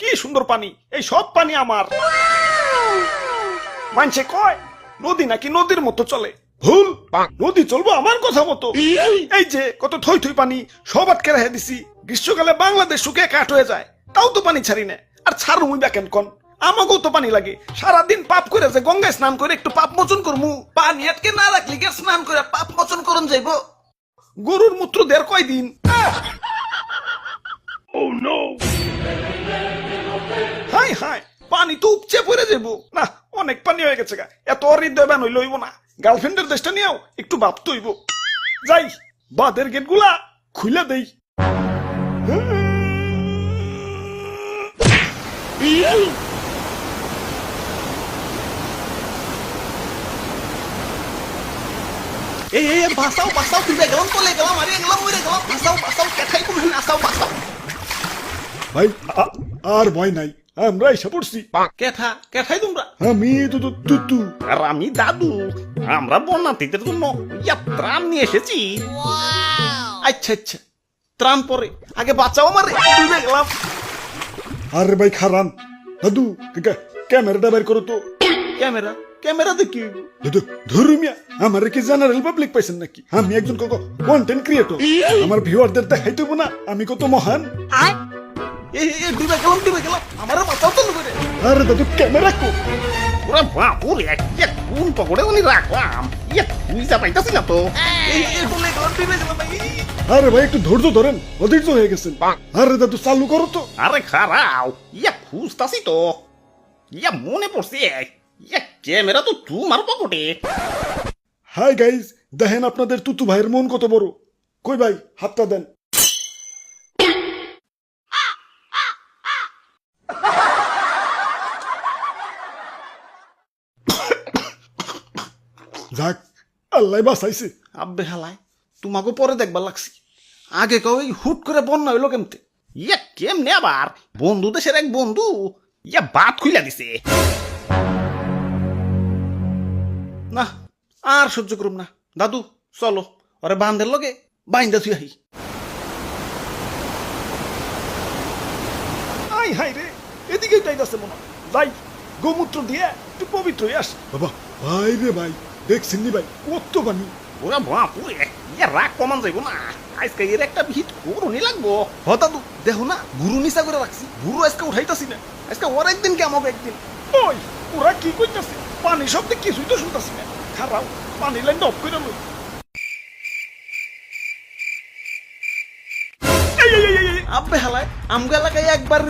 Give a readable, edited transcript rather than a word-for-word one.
কি সুন্দর পানি, এই সব পানি আমার। মানছে কয় নদী নাকি নদীর মতো চলে, ভুল। নদী চলবো আমার কথা মতো। এই যে কত থই থই পানি সব আটকে রেখে দিছি, গ্রীষ্মকালে বাংলাদেশ শুকিয়ে কাঠ হয়ে যায়, তাও তো পানি ছাড়ি না। আর ছাড়ু মুই দেখেন কন, আমাকেও তো পানি লাগে। সারাদিন পাপ করে যে গঙ্গায় স্নান করে একটু পাপ মোচন করমু, পানি আটকে না রাখলি কে স্নান করে পাপ মোচন করন যাইব? গরুর মূত্র দের কয়দিন। হাই হাই, পানি তো উপচে পড়ে যাবো না, অনেক পানি হয়ে গেছে গা। এত হৃদয় বান হইল হইব না, গার্লফ্রেন্ডের দেশটা নিয়েও একটু ভাবতে হইব। যাই বাঁধের গেট গুলা খুলে দেই। এই বাসাও বাসাও, তুই গেলাম তলে গেলাম, আরে গেলাম মরে গেলাম, বাসাও বাসাও, কেঠাই কোন আসাও বাসাও। ভাই আর ভয় নাই, আমরা এসে পড়ছি। কেঠা কেঠাই তোমরা? আমি তুতু। আর আমি দাদু। আমরা বন্যার্থীদের জন্য ত্রাণ নিয়ে এসেছি। আচ্ছা আচ্ছা, ত্রাণ পরে, আগে বাঁচাও আমার, ডুবে গেলাম। আরে ভাই খারান, দাদু ক্যামেরাটা বের করো তো। ক্যামেরা ক্যামেরা দেখি? দাদু ধরু মিয়া, আমার কি জেনারেল পাবলিক পাইছেন নাকি? আমি একজন কন্টেন্ট ক্রিয়েটর, আমার ভিউয়ারদের দেখাই দেবো না আমি কত মহান। ডুবে গেলাম ডুবে গেলাম, আমার বাঁচাও তো করে। আরে দাদু ক্যামেরা কো। ওরা বাপুরে কোন পকড়ে উনি রাখলাম, বুঝতে পাইতাছি না তো। ডুবে গেলাম। আরে ভাই একটু ধৈর্য ধরেন, অধৈর্য হয়ে গেছেন। আরে দাদু চালু করো তো। আরে খারাও, খুঁজতাছি তো। মনে পড়ছে, ক্যামেরা তো তোমার পকেটে। হাই গাইজ, দেখেন আপনাদের তুতু ভাইয়ের মন কত বড়। কই ভাই হাতটা দেন। যাক, আল্লাহ বাঁচাইছে। আব্বে হালায়, তোমাকে পরে দেখবার লাগছি। আগে কেউ হুট করে বন্যা হইলো কেমতে? কেমনে আবার? বন্ধু দেশের এক বন্ধু বাত খুইলা দিছে। না আর সহ্য করুম না, দাদু চলো ওরে বান্ধের লগে বাইন্দা তুই আহি। আই হাই রে, এদিকে যাইতাছে মনে হয়। যাই গোমূত্র দিয়ে একটু পবিত্র হয়ে আসি। বাবা ভাই রে ভাই, দেখছেন নি ভাই কত পানি। ওরা বাপুরে, রাগ কমান যাইব না। আজকে এর একটা ভিত করুনি লাগবো। হ দাদু দেখো না, গুরু নিচা করে রাখছি, গুরু আজকে উঠাইতাছি না। আজকে ওর একদিন কে আমাকে একদিন। ওই ওরা কি কইতাছে? পানি শব্দে কিছুই তো শুনতাছি না। খারাপ, পানি লাইনটা অফ করে লই। আব্বে হালায় আমগা এলাকায় একবার